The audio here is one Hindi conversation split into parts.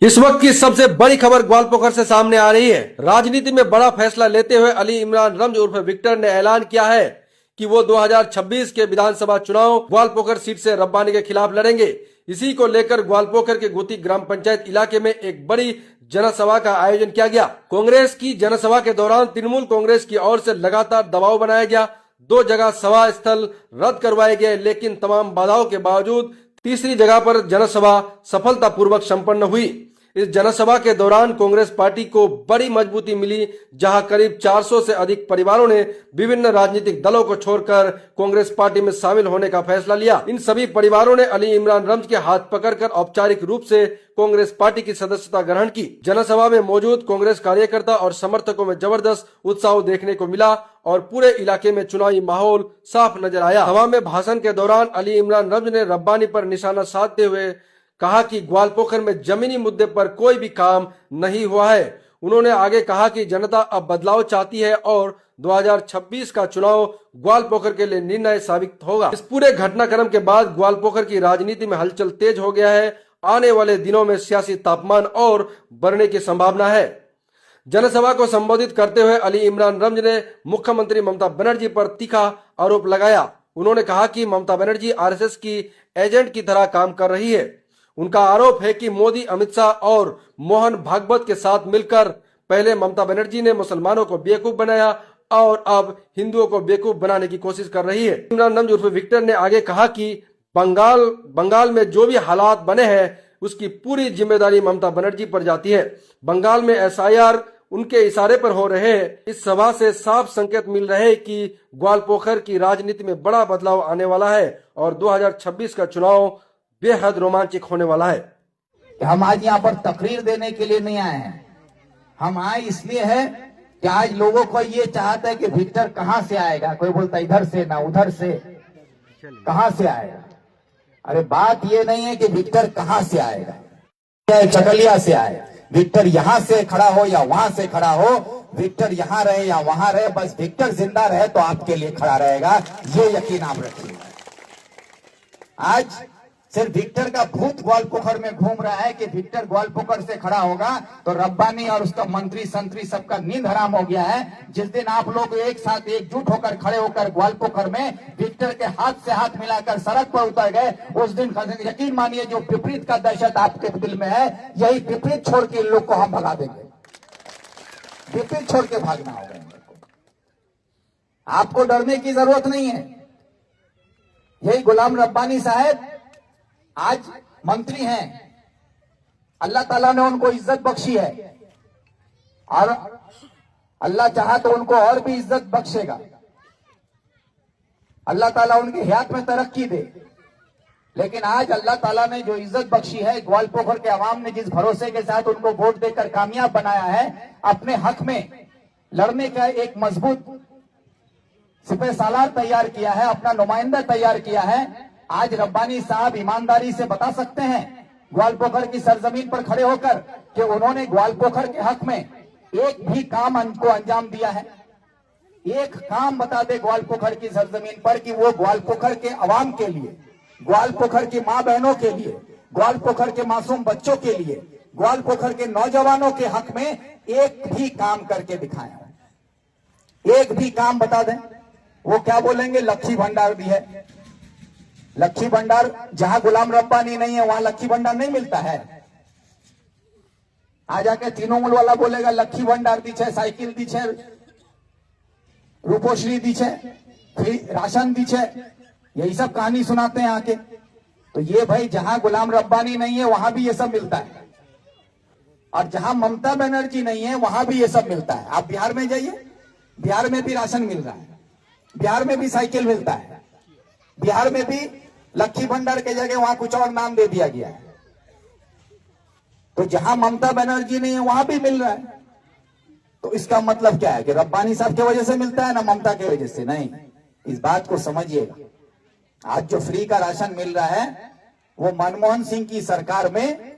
इस वक्त की सबसे बड़ी खबर ग्वालपोखर से सामने आ रही है। राजनीति में बड़ा फैसला लेते हुए अली इमरान रम्ज उर्फ विक्टर ने ऐलान किया है कि वो 2026 के विधानसभा चुनाव ग्वालपोखर सीट से रब्बानी के खिलाफ लड़ेंगे। इसी को लेकर ग्वालपोखर के गुती ग्राम पंचायत इलाके में एक बड़ी जनसभा का आयोजन किया गया। कांग्रेस की जनसभा के दौरान तृणमूल कांग्रेस की ओर से लगातार दबाव बनाया गया। 2 जगह सभा स्थल रद्द करवाए गए, लेकिन तमाम बाधाओं के बावजूद तीसरी जगह पर जनसभा सफलतापूर्वक संपन्न हुई। इस जनसभा के दौरान कांग्रेस पार्टी को बड़ी मजबूती मिली, जहां करीब 400 से अधिक परिवारों ने विभिन्न राजनीतिक दलों को छोड़कर कांग्रेस पार्टी में शामिल होने का फैसला लिया। इन सभी परिवारों ने अली इमरान रम्ज के हाथ पकड़कर औपचारिक रूप से कांग्रेस पार्टी की सदस्यता ग्रहण की। जनसभा में मौजूद कांग्रेस कार्यकर्ता और समर्थकों में जबरदस्त उत्साह देखने को मिला और पूरे इलाके में चुनावी माहौल साफ नजर आया। सभा में भाषण के दौरान अली इमरान रम्ज ने रब्बानी पर निशाना साधते हुए कहा कि ग्वालपोखर में जमीनी मुद्दे पर कोई भी काम नहीं हुआ है। उन्होंने आगे कहा कि जनता अब बदलाव चाहती है और 2026 का चुनाव ग्वालपोखर के लिए निर्णायक साबित होगा। इस पूरे घटनाक्रम के बाद ग्वालपोखर की राजनीति में हलचल तेज हो गया है। आने वाले दिनों में सियासी तापमान और बढ़ने की संभावना है। जनसभा को संबोधित करते हुए अली इमरान रम्ज ने मुख्यमंत्री ममता बनर्जी पर तीखा आरोप लगाया। उन्होंने कहा कि ममता बनर्जी आरएसएस की एजेंट की तरह काम कर रही है। उनका आरोप है कि मोदी, अमित शाह और मोहन भागवत के साथ मिलकर पहले ममता बनर्जी ने मुसलमानों को बेवकूफ बनाया और अब हिंदुओं को बेवकूफ बनाने की कोशिश कर रही है। इमरान रम्ज उर्फ विक्टर ने आगे कहा कि बंगाल में जो भी हालात बने हैं उसकी पूरी जिम्मेदारी ममता बनर्जी पर जाती है। बंगाल में एसआईआर उनके इशारे पर हो रहे हैं। इस सभा से साफ संकेत मिल रहे हैं कि ग्वालपोखर की राजनीति में बड़ा बदलाव आने वाला है और 2026 का चुनाव बेहद रोमांचक होने वाला है। हम आज यहाँ पर तकरीर देने के लिए नहीं आए हैं। हम आए इसलिए है कि आज लोगों को ये चाहता है कि विक्टर कहां से आएगा। कोई बोलता इधर से ना उधर से, कहां से आएगा। अरे बात ये नहीं है कि विक्टर कहां से आएगा, चकलिया से आए। विक्टर यहाँ से खड़ा हो या वहां से खड़ा हो, विक्टर यहाँ रहे या वहां रहे, बस विक्टर जिंदा रहे तो आपके लिए खड़ा रहेगा, ये यकीन आप रखिए। आज सिर्फ विक्टर का भूत ग्वालपोखर में घूम रहा है कि विक्टर ग्वालपोखर से खड़ा होगा तो रब्बानी और उसका मंत्री संतरी सबका नींद हराम हो गया है। जिस दिन आप लोग एक साथ एकजुट होकर खड़े होकर ग्वालपोखर में विक्टर के हाथ से हाथ मिलाकर सड़क पर उतर गए, उस दिन यकीन मानिए जो विपरीत का दहशत आपके दिल में है, यही विपरीत छोड़ के इन लोग को हम भगा देंगे। विपरीत छोड़ के भागना होगा। आपको डरने की जरूरत नहीं है। यही गुलाम रब्बानी साहब आज मंत्री हैं। अल्लाह ताला ने उनको इज्जत बख्शी है और अल्लाह चाहा तो उनको और भी इज्जत बख्शेगा। अल्लाह ताला उनके हयात में तरक्की दे। लेकिन आज अल्लाह ताला ने जो इज्जत बख्शी है, ग्वालपोखर के अवाम ने जिस भरोसे के साथ उनको वोट देकर कामयाब बनाया है, अपने हक में लड़ने का एक मजबूत सिपह सालार तैयार किया है, अपना नुमाइंदा तैयार किया है। आज रब्बानी साहब ईमानदारी से बता सकते हैं ग्वालपोखर की सरजमीन पर खड़े होकर कि उन्होंने ग्वालपोखर के हक में एक भी काम को अंजाम दिया है। एक काम बता दे ग्वालपोखर की सरजमीन पर कि वो ग्वालपोखर के अवाम के लिए, ग्वालपोखर की मां बहनों के लिए, ग्वालपोखर के मासूम बच्चों के लिए, ग्वालपोखर के नौजवानों के हक में एक भी काम करके दिखाया। एक भी काम बता दें। वो क्या बोलेंगे, लक्ष्मी भंडार भी है। लक्ष्मी भंडार जहां गुलाम रब्बानी नहीं है वहां लक्ष्मी भंडार नहीं मिलता है। आ जाके तृणमूल वाला बोलेगा लक्ष्मी भंडार दी छे, साइकिल दी छे, रूपोश्री दी छे, फ्री राशन दी छे, यही सब कहानी सुनाते हैं आके। तो ये भाई जहां गुलाम रब्बानी नहीं है वहां भी ये सब मिलता है और जहां ममता बनर्जी नहीं है वहां भी ये सब मिलता है। आप बिहार में जाइए, बिहार में भी राशन मिल रहा है, बिहार में भी साइकिल मिलता है, बिहार में भी लक्ष्मी भंडार के जगह वहां कुछ और नाम दे दिया गया है। तो जहां ममता बनर्जी नहीं है वहां भी मिल रहा है। तो इसका मतलब क्या है कि रब्बानी साहब की वजह से मिलता है ना ममता की वजह से? नहीं, इस बात को समझिएगा। आज जो फ्री का राशन मिल रहा है वो मनमोहन सिंह की सरकार में,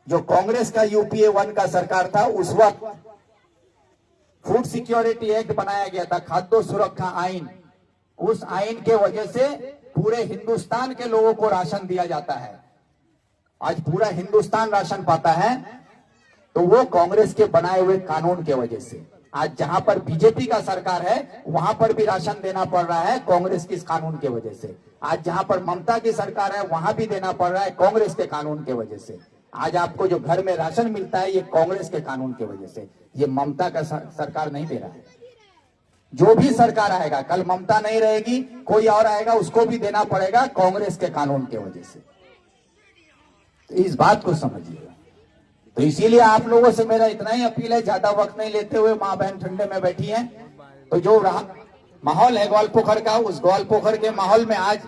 जो कांग्रेस का यूपीए 1 का सरकार था, उस वक्त फूड सिक्योरिटी एक्ट बनाया गया था, खाद्य सुरक्षा आइन। उस आइन के वजह से पूरे हिंदुस्तान के लोगों को राशन दिया जाता है आज पूरा हिंदुस्तान राशन पाता है तो वो कांग्रेस के बनाए हुए कानून के वजह से। आज जहां पर बीजेपी का सरकार है वहां पर भी राशन देना पड़ रहा है कांग्रेस के इस कानून के वजह से। आज जहां पर ममता की सरकार है वहां भी देना पड़ रहा है कांग्रेस के कानून के वजह से। आज आपको जो घर में राशन मिलता है ये कांग्रेस के कानून के वजह से, ये ममता का सरकार नहीं दे रहा है। जो भी सरकार आएगा, कल ममता नहीं रहेगी कोई और आएगा, उसको भी देना पड़ेगा कांग्रेस के कानून के वजह से। तो इस बात को समझिएगा। तो इसीलिए आप लोगों से मेरा इतना ही अपील है, ज्यादा वक्त नहीं लेते हुए, माँ बहन ठंडे में बैठी हैं, तो जो माहौल है ग्वालपोखर का, उस ग्वालपोखर के माहौल में आज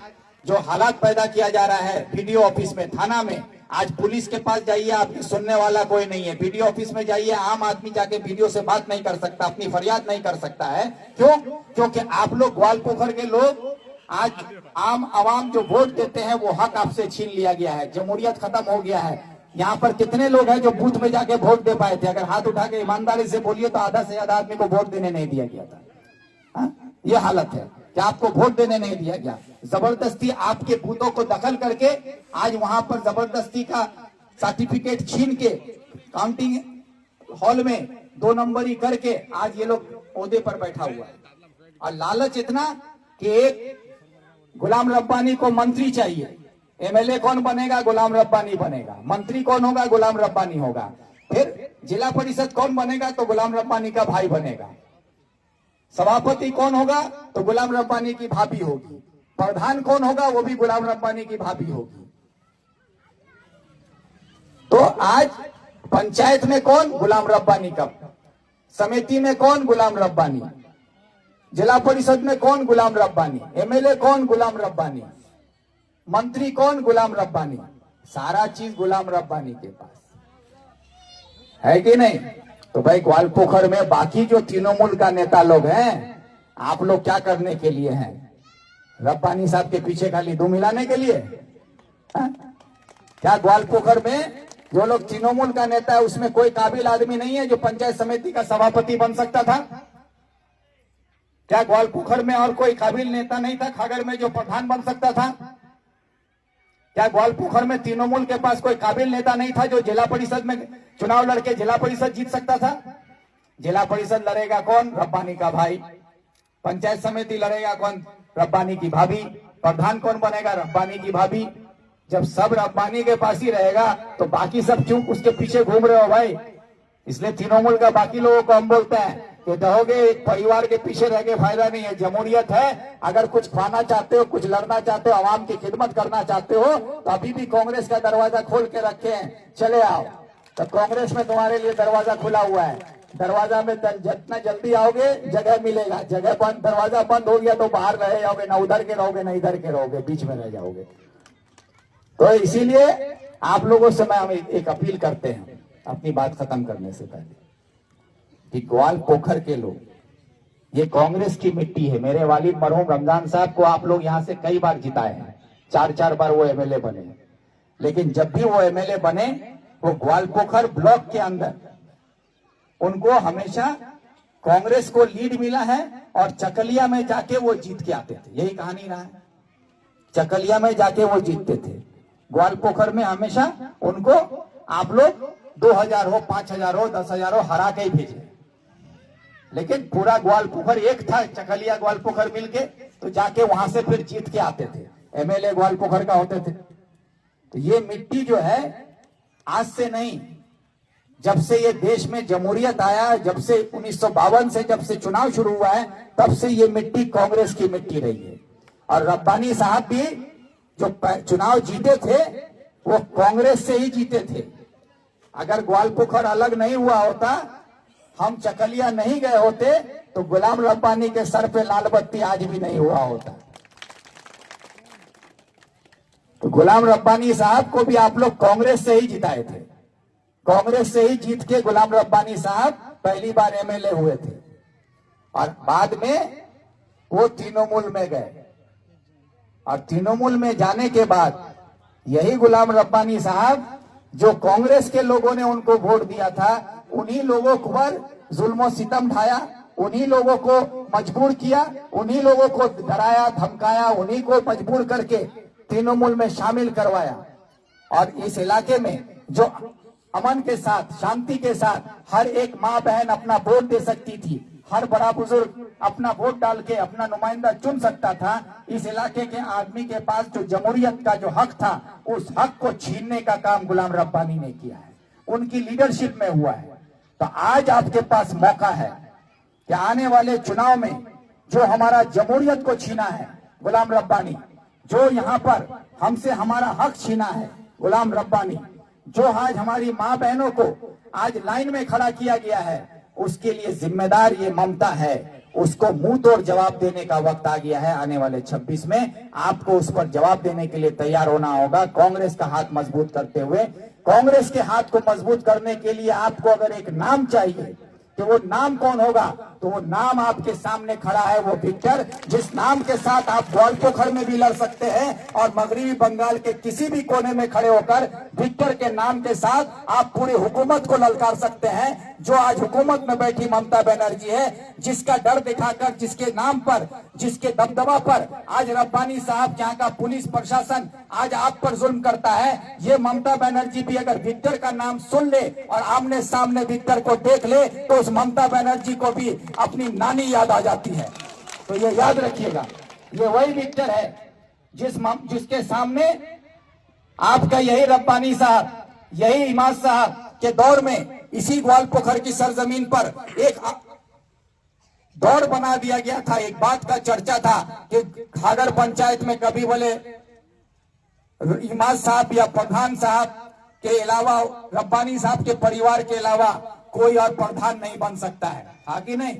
जो हालात पैदा किया जा रहा है बीडीओ ऑफिस में, थाना में, आज पुलिस के पास जाइए आपकी सुनने वाला कोई नहीं है। बीडीओ ऑफिस में जाइए, आम आदमी जाके बीडीओ से बात नहीं कर सकता, अपनी फरियाद नहीं कर सकता है। क्यों? क्योंकि आप लोग ग्वालपोखर के लोग, आज आम आवाम जो वोट देते हैं वो हक आपसे छीन लिया गया है, जमहूरियत खत्म हो गया है। यहाँ पर कितने लोग हैं जो बूथ में जाके वोट दे पाए थे? अगर हाथ उठा के ईमानदारी से बोलिए तो आधा से ज्यादा आदमी को वोट देने नहीं दिया गया था। ये हालत है कि आपको वोट देने नहीं दिया गया। जबरदस्ती आपके बूथों को दखल करके आज वहां पर जबरदस्ती का सर्टिफिकेट छीन के काउंटिंग हॉल में 2 नंबरी करके आज ये लोग ओहदे पर बैठा हुआ है। और लालच इतना कि एक गुलाम रब्बानी को मंत्री चाहिए। एमएलए कौन बनेगा? गुलाम रब्बानी बनेगा। मंत्री कौन होगा? गुलाम रब्बानी होगा। फिर जिला परिषद कौन बनेगा? तो गुलाम रब्बानी का भाई बनेगा। सभापति कौन होगा? तो गुलाम रब्बानी की भाभी होगी। प्रधान कौन होगा? वो भी गुलाम रब्बानी की भाभी होगी। तो आज पंचायत में कौन? गुलाम रब्बानी का। समिति में कौन? गुलाम रब्बानी। जिला परिषद में कौन? गुलाम रब्बानी। एमएलए कौन? गुलाम रब्बानी। मंत्री कौन? गुलाम रब्बानी। सारा चीज गुलाम रब्बानी के पास है कि नहीं? तो भाई ग्वालपोखर में बाकी जो तृणमूल का नेता लोग हैं, आप लोग क्या करने के लिए हैं? रब्बानी साहब के पीछे खाली दो मिलाने के लिए? क्या ग्वालपोखर में जो लोग तृणमूल का नेता है उसमें कोई काबिल आदमी नहीं है जो पंचायत समिति का सभापति बन सकता था? क्या ग्वालपोखर में और कोई काबिल नेता नहीं था खागर में जो प्रधान बन सकता था? क्या ग्वालपोखर में तृणमूल के पास कोई काबिल नेता नहीं था जो जिला परिषद में चुनाव लड़के जिला परिषद जीत सकता था? जिला परिषद लड़ेगा कौन? रब्बानी का भाई। पंचायत समिति लड़ेगा कौन? रब्बानी की भाभी। प्रधान कौन बनेगा? रब्बानी की भाभी। जब सब रब्बानी के पास ही रहेगा तो बाकी सब क्यों उसके पीछे घूम रहे हो भाई? इसलिए तृणमूल का बाकी लोगों को हम बोलते हैं कि रहोगे एक परिवार के पीछे रह के फायदा नहीं है। जमहूरियत है, अगर कुछ खाना चाहते हो, कुछ लड़ना चाहते हो, आवाम की खिदमत करना चाहते हो तो अभी भी कांग्रेस का दरवाजा खोल के रखे हैं, चले आओ। तो कांग्रेस में तुम्हारे लिए दरवाजा खुला हुआ है। दरवाजा में जितना जल्दी आओगे जगह मिलेगा। जगह बंद, दरवाजा बंद हो गया तो बाहर रह जाओगे, ना उधर के रहोगे ना इधर के रहोगे, बीच में रह जाओगे। तो इसीलिए आप लोगों से मैं एक अपील करते हैं अपनी बात खत्म करने से पहले कि ग्वालपोखर के लोग, ये कांग्रेस की मिट्टी है। मेरे वालिद मरहूम रमजान साहब को आप लोग यहां से कई बार जिताए हैं, 4-4 बार वो एमएलए बने। लेकिन जब भी वो एमएलए बने वो ग्वालपोखर ब्लॉक के अंदर उनको हमेशा कांग्रेस को लीड मिला है और चकलिया में जाके वो जीत के आते थे। यही कहानी रहा है, चकलिया में जाके वो जीतते थे। ग्वालपोखर में हमेशा उनको आप लोग 2000 हो, 5000 हो, 10,000 हो हरा के ही भेजे। लेकिन पूरा ग्वालपोखर एक था, चकलिया ग्वालपोखर मिलके, तो जाके वहां से फिर जीत के आते थे। एमएलए ग्वालपोखर का होते थे। तो ये मिट्टी जो है आज से नहीं, जब से ये देश में जमहूरियत आया, जब से 1952 से जब से चुनाव शुरू हुआ है, तब से ये मिट्टी कांग्रेस की मिट्टी रही है। और रब्बानी साहब भी जो चुनाव जीते थे वो कांग्रेस से ही जीते थे। अगर ग्वालपोखर अलग नहीं हुआ होता, हम चकलिया नहीं गए होते, तो गुलाम रब्बानी के सर पे लाल बत्ती आज भी नहीं हुआ होता। तो गुलाम रब्बानी साहब को भी आप लोग कांग्रेस से ही जिताए थे। कांग्रेस से ही जीत के गुलाम रब्बानी साहब पहली बार एमएलए हुए थे और बाद में वो तृणमूल में गए। और तृणमूल में जाने के बाद यही गुलाम रब्बानी साहब जो कांग्रेस के लोगों ने उनको वोट दिया था, उन्हीं लोगों पर जुल्म सितम ढाया, उन्हीं लोगों को मजबूर किया, उन्हीं लोगों को डराया धमकाया, उन्हीं को मजबूर करके तृणमूल में शामिल करवाया। और इस इलाके में जो अमन के साथ, शांति के साथ हर एक माँ बहन अपना वोट दे सकती थी, हर बड़ा बुजुर्ग अपना वोट डाल के अपना नुमाइंदा चुन सकता था, इस इलाके के आदमी के पास जो जमहूरियत का जो हक था, उस हक को छीनने का काम गुलाम रब्बानी ने किया है, उनकी लीडरशिप में हुआ है। तो आज आपके पास मौका है कि आने वाले चुनाव में जो हमारा जमहूरियत को छीना है गुलाम रब्बानी, जो यहाँ पर हमसे हमारा हक छीना है गुलाम रब्बानी, जो आज हमारी माँ बहनों को आज लाइन में खड़ा किया गया है, उसके लिए जिम्मेदार ये ममता है। उसको मुंह तोड़ जवाब देने का वक्त आ गया है। आने वाले 26 में आपको उस पर जवाब देने के लिए तैयार होना होगा। कांग्रेस का हाथ मजबूत करते हुए, कांग्रेस के हाथ को मजबूत करने के लिए आपको अगर एक नाम चाहिए कि वो नाम कौन होगा, तो वो नाम आपके सामने खड़ा है, वो विक्टर, जिस नाम के साथ आप ग्वालपोखर में भी लड़ सकते हैं और मगरबी बंगाल के किसी भी कोने में खड़े होकर विक्टर के नाम के साथ आप पूरी हुकूमत को ललकार सकते हैं। जो आज हुकूमत में बैठी ममता बनर्जी है, जिसका डर दिखाकर, जिसके नाम पर, जिसके दबदबा पर आज रब्बानी साहब, यहाँ का पुलिस प्रशासन आज आप पर जुल्म करता है, ये ममता बनर्जी भी अगर विक्टर का नाम सुन ले और आमने सामने विक्टर को देख ले, तो उस ममता बनर्जी को भी अपनी नानी याद आ जाती है। तो ये याद रखिएगा, ये वही विक्टर है जिसके सामने आपका यही रब्बानी साहब, यही इमाद साहब के दौर में इसी ग्वालपोखर की सरजमीन पर एक दौड़ बना दिया गया था। एक बात का चर्चा था कि घाघर पंचायत में कभी बोले इमाद साहब या प्रधान साहब के अलावा, रब्बानी साहब के परिवार के अलावा कोई और प्रधान नहीं बन सकता है, हाँ कि नहीं?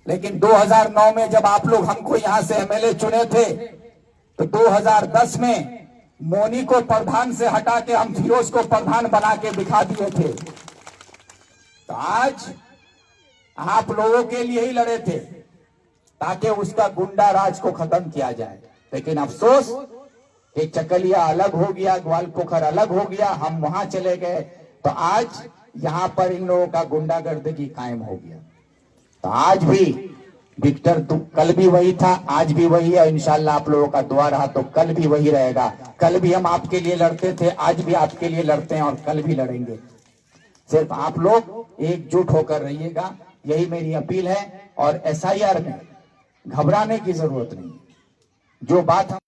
लेकिन 2009 में जब आप लोग हमको यहां से एमएलए चुने थे, तो 2010 में मोनी को प्रधान से हटा के हम फिरोज को प्रधान बना के दिखा दिए थे। तो आज आप लोगों के लिए ही लड़े थे ताकि उसका गुंडा राज को खत्म किया जाए। लेकिन अफसोस कि चकलिया अलग हो गया, ग्वालपोखर अलग हो गया, हम वहां चले गए, तो आज यहां पर इन लोगों का गुंडागर्दी कायम हो गया। तो आज भी विक्टर तो कल भी वही था, आज भी वही है, इंशाल्लाह आप लोगों का दुआ रहा तो कल भी वही रहेगा। कल भी हम आपके लिए लड़ते थे, आज भी आपके लिए लड़ते हैं और कल भी लड़ेंगे। सिर्फ आप लोग एकजुट होकर रहिएगा, यही मेरी अपील है। और एसआईआर में घबराने की जरूरत नहीं। जो बात हम